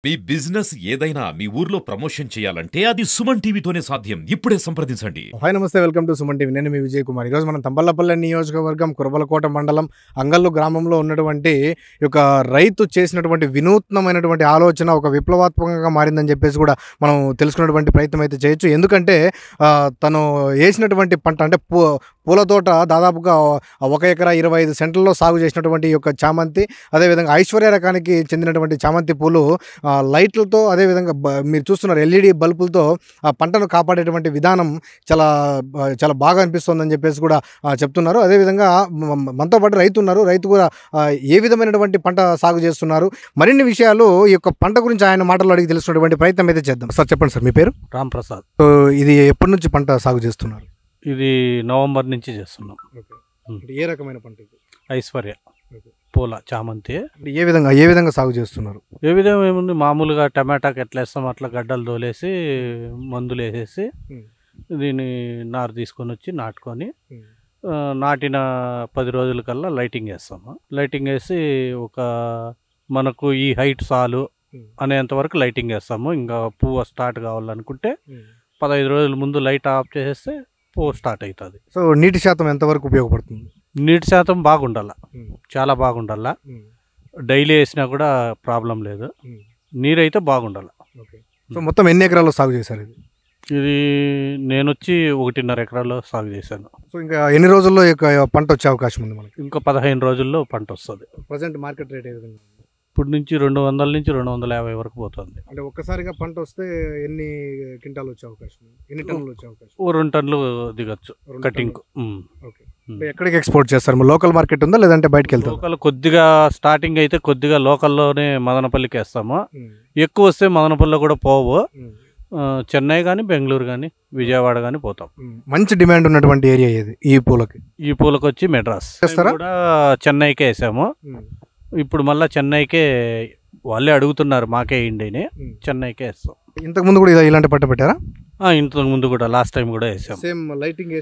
మీ business ఏదైనా మీ ఊర్లో promotion చేయాలంటే అది సుమన్ టీవీతోనే సాధ్యం. ఇప్పుడే సంప్రదించండి. హాయ్ నమస్తే, వెల్కమ్ టు సుమన్ టీవీ. నేను మీ విజయ్ కుమార్. ఈరోజు మనం తంబళ్లపల్లె నియోజకవర్గం కురబలకోట మండలం అంగల్లు గ్రామంలో ఉన్నటువంటి ఒక రైతు చేసినటువంటి వినూత్నమైనటువంటి ఆలోచన ఒక విప్లవాత్మకంగా మారిందని చెప్పేసి కూడా మనం తెలుసుకున్నటువంటి ప్రయత్నం అయితే చేయొచ్చు. ఎందుకంటే తను వేసినటువంటి పంట అంటే పూల తోట దాదాపుగా 1 ఎకరా 25 సెంట్లలో సాగు చేసినటువంటి ఈ యొక్క చామంతి, అదేవిధంగా ఐశ్వర్య రకానికి చెందినటువంటి చామంతి పూలు లైట్లతో, అదేవిధంగా మీరు చూస్తున్నారు ఎల్ఈడి బల్బులతో ఆ పంటను కాపాడేటువంటి విధానం చాలా బాగా అనిపిస్తుందని చెప్పేసి కూడా చెప్తున్నారు. అదేవిధంగా మనతో పాటు రైతు ఉన్నారు. రైతు కూడా ఏ విధమైనటువంటి పంట సాగు చేస్తున్నారు, మరిన్ని విషయాలు ఈ యొక్క పంట గురించి ఆయన మాటల్లో అడిగి తెలుసుకున్నటువంటి ప్రయత్నం అయితే చేద్దాం. సార్ చెప్పండి సార్, మీ పేరు? రామ్ ప్రసాద్. సో ఇది ఎప్పటి నుంచి పంట సాగు చేస్తున్నారు? ఇది నవంబర్ నుంచి చేస్తున్నాం. ఏ రకమైన పంట ఇది? ఐశ్వర్య పూల చామంతి. ఏ విధంగా సాగు చేస్తున్నారు? ఏ విధంగా ఏముంది, మామూలుగా టమాటాకి ఎట్లా వేస్తాం అట్లా గడ్డలు తోలేసి మందులు వేసేసి దీన్ని నారు తీసుకొని వచ్చి నాటుకొని నాటిన 10 రోజుల కల్లా లైటింగ్ వేస్తాము. లైటింగ్ వేసి మనకు ఈ హైట్ చాలు అనేంత వరకు లైటింగ్ వేస్తాము. ఇంకా పువ్వు స్టార్ట్ కావాలనుకుంటే 15 రోజుల ముందు లైట్ ఆఫ్ చేసేస్తే పువ్వు స్టార్ట్ అవుతుంది. సో నీటి శాతం ఎంతవరకు ఉపయోగపడుతుంది? నీటి శాతం బాగుండాల, చాలా బాగుండాల. డైలీ వేసినా కూడా ప్రాబ్లం లేదు. నీరు అయితే బాగుండాల. సో మొత్తం ఎన్ని ఎకరాల్లో సాగు చేశారు ఇది? ఇది నేను వచ్చి 1.5 ఎకరాల్లో సాగు చేశాను. సో ఇంకా ఎన్ని రోజుల్లో పంట వచ్చే అవకాశం ఉంది మనకి? ఇంకా 15 రోజుల్లో పంట వస్తుంది. ప్రజెంట్ మార్కెట్ రేట్ ఏ విధంగా? ఇప్పుడు నుంచి 200 నుంచి 250 వరకు పోతుంది. అంటే ఒక్కసారిగా పంట వస్తే ఎన్ని క్వింటాలు వచ్చే అవకాశం, ఎన్ని టన్నులు వచ్చే అవకాశం? 2 టన్నులు దిగచ్చు కటింగ్. ఓకే. ఎక్కడికి ఎక్స్పోర్ట్ చేస్తారు? లోకల్ మార్కెట్ ఉందా లేదంటే బయటకు వెళ్తారు? లోకల్ కొద్దిగా స్టార్టింగ్ అయితే కొద్దిగా లోకల్లోనే మదనపల్లికి వేస్తాము. ఎక్కువ వస్తే మదనపల్లిలో కూడా పోవు. చెన్నై కానీ, బెంగళూరు కానీ, విజయవాడ కానీ పోతాం. మంచి డిమాండ్ ఉన్నటువంటి ఏరియా ఇది ఈ పూలకి. ఈ పూలకు వచ్చి మెడ్రాస్ కూడా చెన్నైకే వేసాము. ఇప్పుడు మళ్ళీ చెన్నైకే వాళ్ళే అడుగుతున్నారు, మాకే ఇండిని చెన్నైకే వేస్తాం. ఇంతకుముందు కూడా ఇలాంటి పంట పెట్టారా? ఇంతకు ముందు కూడా లాస్ట్ టైం కూడా వేసాం. సేమ్ లైటింగ్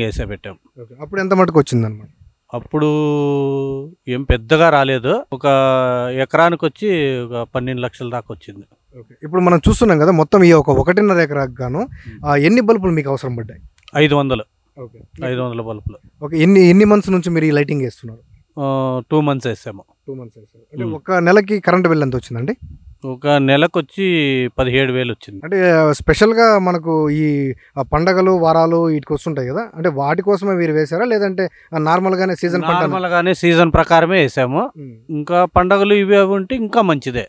వేసే పెట్టాం. అప్పుడు ఎంత మటుకు వచ్చింది అనమాట? అప్పుడు ఏం పెద్దగా రాలేదు. ఒక ఎకరానికి వచ్చి ఒక 12 లక్షల దాకా వచ్చింది. ఇప్పుడు మనం చూస్తున్నాం కదా, మొత్తం ఈ 1.5 ఎకరాకు గాను ఎన్ని బల్బులు మీకు అవసరం పడ్డాయి? 500 బల్బులు. ఓకే. ఎన్ని మంత్స్ నుంచి మీరు ఈ లైటింగ్ వేస్తున్నారు? 2 మంత్స్ వేసాము. 2 మంత్స్ వేసారు. అంటే ఒక నెలకి కరెంట్ బిల్ ఎంత వచ్చిందండి? ఒక నెలకు వచ్చి 17,000 వచ్చింది. అంటే స్పెషల్గా మనకు ఈ పండగలు వారాలు వీటికి వస్తుంటాయి కదా, అంటే వాటి కోసమే మీరు వేసారా లేదంటే నార్మల్గానే సీజన్ ప్రకారమే వేసాము. ఇంకా పండగలు ఇవి అవి ఉంటే ఇంకా మంచిదే,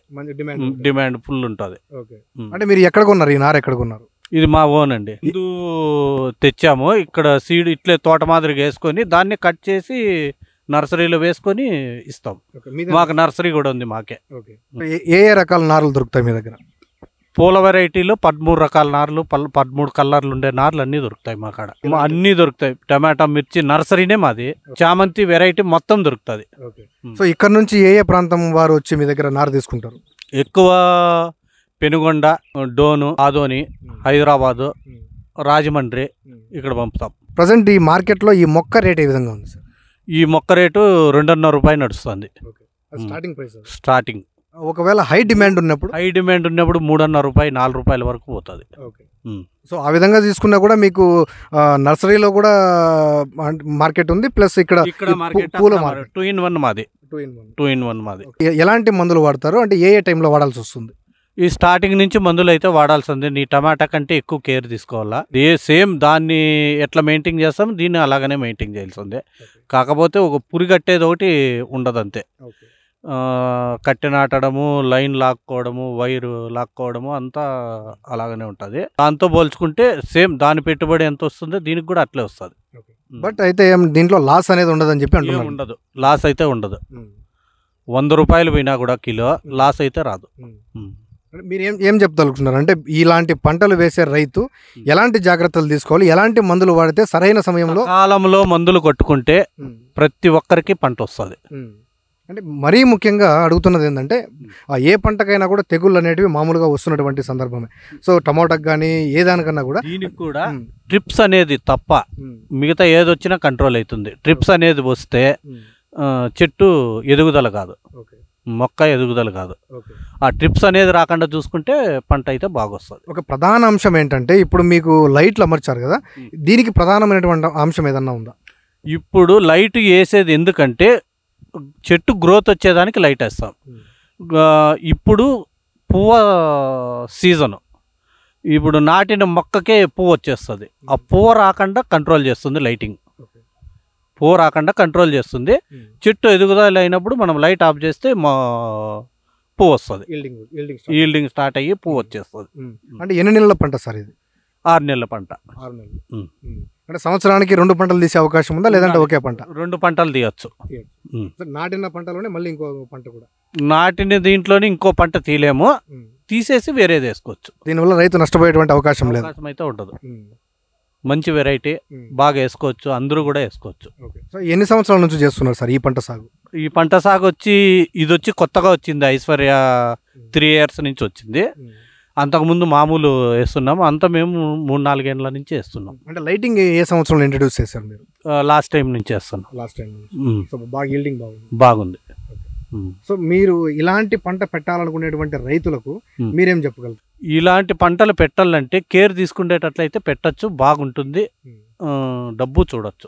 డిమాండ్ ఫుల్ ఉంటుంది. అంటే మీరు ఎక్కడ కొన్నారు ఈ నారు? ఎక్కడ కొన్నారు? ఇది మా ఓన్ అండి. ముందు తెచ్చాము. ఇక్కడ సీడ్ ఇట్లే తోట మాదిరిగా వేసుకొని దాన్ని కట్ చేసి నర్సరీలో వేసుకొని ఇస్తాం. మాకు నర్సరీ కూడా ఉంది మాకే. ఏ రకాల నార్లు దొరుకుతాయి మీ దగ్గర? పూల వెరైటీలో 13 రకాల నార్లు, 13 కలర్లు ఉండే నార్లు అన్నీ దొరుకుతాయి మా కాడ. అన్నీ దొరుకుతాయి. టమాటా, మిర్చి నర్సరీనే మాది. చామంతి వెరైటీ మొత్తం దొరుకుతుంది. సో ఇక్కడ నుంచి ఏ ప్రాంతం వారు వచ్చి మీ దగ్గర నారు తీసుకుంటారు? ఎక్కువ పెనుగొండ, డోను, ఆదోని, హైదరాబాదు, రాజమండ్రి ఇక్కడ పంపుతాం. ప్రజెంట్ ఈ మార్కెట్లో ఈ మొక్క రేట్ ఏ విధంగా ఉంది సార్? ఈ మొక్క రేటు 2.5 రూపాయలు నడుస్తుంది స్టార్టింగ్. ఒకవేళ హై డిమాండ్ ఉన్నప్పుడు 3.5 రూపాయలు 4 రూపాయల వరకు పోతుంది. సో ఆ విధంగా తీసుకున్నా కూడా మీకు నర్సరీలో కూడా మార్కెట్ ఉంది, ప్లస్ ఇక్కడ పూల మార్కెట్ 2 in 1 మాది. 2 in 1 మాది. ఎలాంటి మందులు వాడతారు? అంటే ఏ టైంలో వాడాల్సి వస్తుంది? ఈ స్టార్టింగ్ నుంచి మందులు అయితే వాడాల్సిందే. నీ టమాటా కంటే ఎక్కువ కేర్ తీసుకోవాలా. సేమ్ దాన్ని ఎట్లా మెయింటైన్ చేస్తాం దీన్ని అలాగనే మెయింటైన్ చేయాల్సిందే. కాకపోతే ఒక పురిగట్టేది ఒకటి ఉండదు అంతే. కట్టె నాటడము, లైన్ లాక్కోవడము, వైరు లాక్కోవడము అంతా అలాగనే ఉంటుంది. దాంతో పోల్చుకుంటే సేమ్ దాని పెట్టుబడి ఎంత వస్తుందో దీనికి కూడా అట్లే వస్తుంది. బట్ అయితే దీంట్లో లాస్ అనేది ఉండదని చెప్పి అంటున్నారు? ఉండదు, లాస్ అయితే ఉండదు. 100 రూపాయలు పోయినా కూడా కిలో లాస్ అయితే రాదు. మీరు ఏం చెప్తానుకుంటున్నారు అంటే ఇలాంటి పంటలు వేసే రైతు ఎలాంటి జాగ్రత్తలు తీసుకోవాలి, ఎలాంటి మందులు వాడితే సరైన సమయంలో కాలంలో మందులు కొట్టుకుంటే ప్రతి ఒక్కరికి పంట వస్తుంది? అంటే మరీ ముఖ్యంగా అడుగుతున్నది ఏంటంటే ఏ పంటకైనా కూడా తెగుళ్ళు అనేటివి మామూలుగా వస్తున్నటువంటి సందర్భమే. సో టమాటాకి కానీ ఏ దానికన్నా కూడా దీనికి కూడా ట్రిప్స్ అనేది తప్ప మిగతా ఏదొచ్చినా కంట్రోల్ అవుతుంది. ట్రిప్స్ అనేది వస్తే చెట్టు ఎదుగుదల కాదు. మొక్క ఎదుగుదల కాదు. ఓకే. ఆ ట్రిప్స్ అనేది రాకుండా చూసుకుంటే పంట అయితే బాగా వస్తుంది. ఒక ప్రధాన అంశం ఏంటంటే ఇప్పుడు మీకు లైట్లు అమర్చారు కదా, దీనికి ప్రధానమైనటువంటి అంశం ఏదన్నా ఉందా? ఇప్పుడు లైట్ వేసేది ఎందుకంటే చెట్టు గ్రోత్ వచ్చేదానికి లైట్ వేస్తాం. ఇప్పుడు పువ్వు సీజను, ఇప్పుడు నాటిన మొక్కకే పువ్వు వచ్చేస్తుంది. ఆ పువ్వు రాకుండా కంట్రోల్ చేస్తుంది లైటింగ్. పువ్వు రాకుండా కంట్రోల్ చేస్తుంది. చెట్టు ఎదుగుదల అయినప్పుడు మనం లైట్ ఆఫ్ చేస్తే పువ్వు వస్తుంది. ఈల్డింగ్ స్టార్ట్ అయ్యి పువ్వు వచ్చేస్తుంది. అంటే ఎన్ని నెలల పంట సార్ ఇది? 6 నెలల పంట. 6 నెలలు. అంటే సంవత్సరానికి 2 పంటలు తీసే అవకాశం ఉందా, లేదంటే ఒకే పంట? 2 పంటలు తీయచ్చు. నాటిన పంటలోనే మళ్ళీ ఇంకో పంట కూడా? నాటిన దీంట్లోనే ఇంకో పంట తీయలేము, తీసేసి వేరేది వేసుకోవచ్చు. దీనివల్ల రైతు నష్టపోయేటువంటి అవకాశం లేదు? అవకాశం అయితే ఉండదు. మంచి వెరైటీ, బాగా వేసుకోవచ్చు, అందరూ కూడా వేసుకోవచ్చు. సో ఎన్ని సంవత్సరాల నుంచి చేస్తున్నారు సార్ ఈ పంట సాగు? ఈ పంట సాగు వచ్చి ఇది వచ్చి కొత్తగా వచ్చింది. ఐశ్వర్య 3 years నుంచి వచ్చింది. అంతకుముందు మామూలు వేస్తున్నాము. అంతా మేము 3-4 ఏళ్ళ నుంచి వేస్తున్నాం. అంటే లైటింగ్ ఏ సంవత్సరంలో ఇంట్రడ్యూస్ చేశారు మీరు? లాస్ట్ టైం నుంచి వేస్తున్నాం. Last time. సో బాగా ఈల్డింగ్ బాగుంది. సో మీరు ఇలాంటి పంట పెట్టాలనుకునేటువంటి రైతులకు మీరేం చెప్పగలరు? ఇలాంటి పంటలు పెట్టాలంటే కేర్ తీసుకునేటట్లయితే పెట్టచ్చు, బాగుంటుంది, డబ్బు చూడొచ్చు.